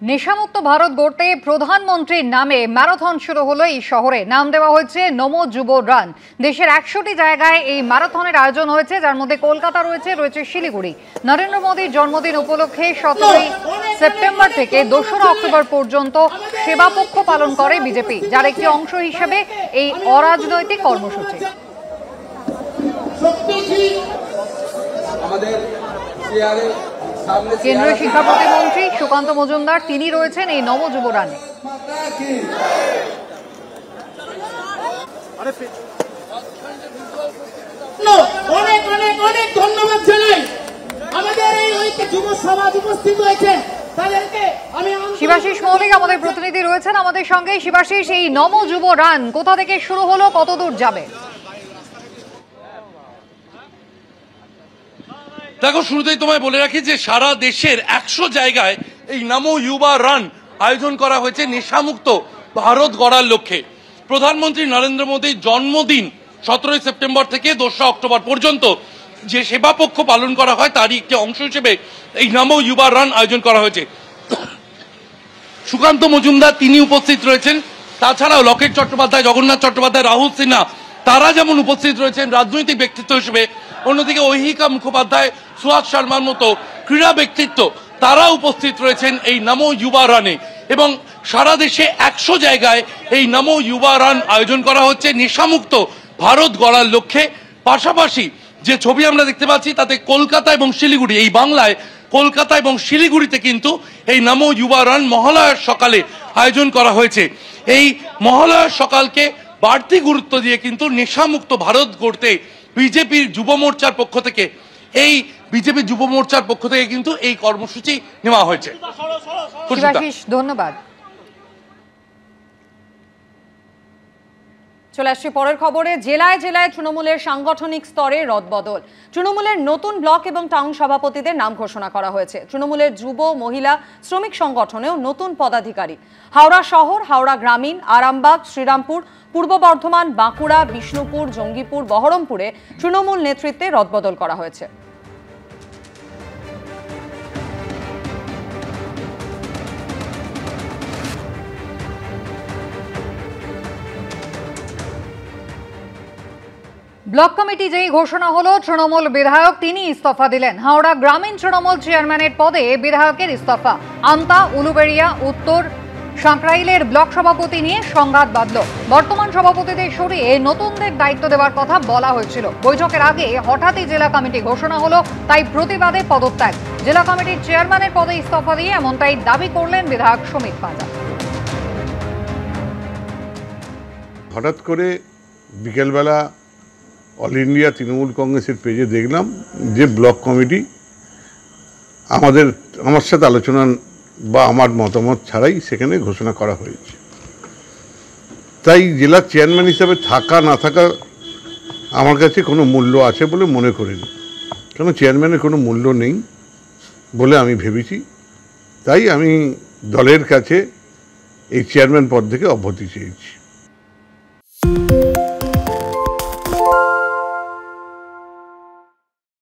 নেশামুক্ত ভারত গড়তে প্রধানমন্ত্রীর নামে ম্যারাথন শুরু হলো এই শহরে। নাম দেওয়া হয়েছে নমো যুব রান। দেশের ১০০টি জায়গায় এই ম্যারাথনের আয়োজন হয়েছে, যার মধ্যে কলকাতা রয়েছে শিলিগুড়ি। নরেন্দ্র মোদীর জন্মদিন উপলক্ষে ১৭ই সেপ্টেম্বর থেকে ২রা অক্টোবর পর্যন্ত সেবা পক্ষ পালন করে বিজেপি, যার একটি অংশ হিসেবে এই অরাজনৈতিক কর্মসূচি। কেন্দ্রীয় শিক্ষা প্রতিমন্ত্রী সুকান্ত মজুমদার তিনি রয়েছেন এই নমো যুব রানে। অনেক অনেক অনেক ধন্যবাদ জানাই আমাদের এই যুব সমাজ উপস্থিত হয়েছে তাদেরকে। শিবাশিস মৌলিক আমাদের প্রতিনিধি রয়েছেন আমাদের সঙ্গে। শিবাশিস, এই নমো যুব রান কোথা থেকে শুরু হলো, কত দূর যাবে? দেখো, শুরুতেই তোমায় বলে রাখি যে সারা দেশের ১০০ জায়গায় এই নমো যুবা রান আয়োজন করা হয়েছে নেশামুক্ত ভারত গড়ার লক্ষ্যে। প্রধানমন্ত্রী নরেন্দ্র মোদীর জন্মদিন ১৭ই সেপ্টেম্বর থেকে ২রা অক্টোবর পর্যন্ত যে সেবা পক্ষ পালন করা হয় তারই একটি অংশ হিসেবে এই নমো যুবা রান আয়োজন করা হয়েছে। সুকান্ত মজুমদার তিনি উপস্থিত রয়েছেন, তাছাড়াও লকেট চট্টোপাধ্যায়, জগন্নাথ চট্টোপাধ্যায়, রাহুল সিনহা তারা যেমন উপস্থিত রয়েছেন রাজনৈতিক ব্যক্তিত্ব হিসেবে, অন্যদিকে ঐহিকা মুখোপাধ্যায়, সুহাস শর্মার মতো ক্রীড়া ব্যক্তিত্ব তারা উপস্থিত রয়েছেন এই নমো যুবা রানে। এবং সারা দেশে ১০০ জায়গায় এই নমো যুবা রান আয়োজন করা হচ্ছে নেশামুক্ত ভারত গড়ার লক্ষ্যে। পাশাপাশি যে ছবি আমরা দেখতে পাচ্ছি তাতে কলকাতা এবং শিলিগুড়ি, এই বাংলায় কলকাতা এবং শিলিগুড়িতে কিন্তু এই নমো যুবা রান মহালয়ার সকালে আয়োজন করা হয়েছে। এই মহালয়ার সকালকে বাড়তি গুরুত্ব দিয়ে কিন্তু নেশামুক্ত ভারত গড়তে বিজেপির যুব মোর্চার পক্ষ থেকে কিন্তু এই কর্মসূচি নেওয়া হয়েছে। ধন্যবাদ। চলে আসছি পরের খবরে। জেলায় জেলায় তৃণমূলের সাংগঠনিক স্তরে রদবদল। তৃণমূলের নতুন ব্লক এবং টাউন সভাপতিদের নাম ঘোষণা করা হয়েছে। তৃণমূলের যুব, মহিলা, শ্রমিক সংগঠনেও নতুন পদাধিকারী। হাওড়া শহর, হাওড়া গ্রামীণ, আরামবাগ, শ্রীরামপুর, পূর্ব বর্ধমান, বাঁকুড়া, বিষ্ণুপুর, জঙ্গিপুর, বহরমপুরে তৃণমূল নেতৃত্বে রদবদল করা হয়েছে। ব্লক কমিটি যেই ঘোষণা হলো, তৃণমূল বিধায়ক তিনি ইস্তফা দিলেন। হাওড়া গ্রামীণ তৃণমূল চেয়ারম্যানের পদে বিধায়কের ইস্তফা। আমতা, উলুবেড়িয়া, উত্তর সাঁকরাইলের ব্লক সভাপতি নিয়ে সংঘাত বাঁধল। বর্তমান সভাপতিদের সরিয়ে নতুনদের দায়িত্ব দেওয়ার কথা বলা হয়েছিল। বৈঠকের আগে হঠাৎই জেলা কমিটি ঘোষণা হলো, তাই প্রতিবাদে পদত্যাগ। জেলা কমিটির চেয়ারম্যানের পদে ইস্তফা দিয়ে এমনটাই দাবি করলেন বিধায়ক সুমিত পাঁজা। হঠাৎ করে বিকেলবেলা অল ইন্ডিয়া তৃণমূল কংগ্রেসের পেজে দেখলাম যে ব্লক কমিটি আমার সাথে আলোচনা বা আমার মতামত ছাড়াই সেখানে ঘোষণা করা হয়েছে। তাই জেলার চেয়ারম্যান হিসাবে থাকা না থাকা আমার কাছে কোনো মূল্য আছে বলে মনে করিনি, কেন চেয়ারম্যানের কোনো মূল্য নেই বলে আমি ভেবেছি। তাই আমি দলের কাছে এই চেয়ারম্যান পদ থেকে অব্যাহতি চেয়েছি।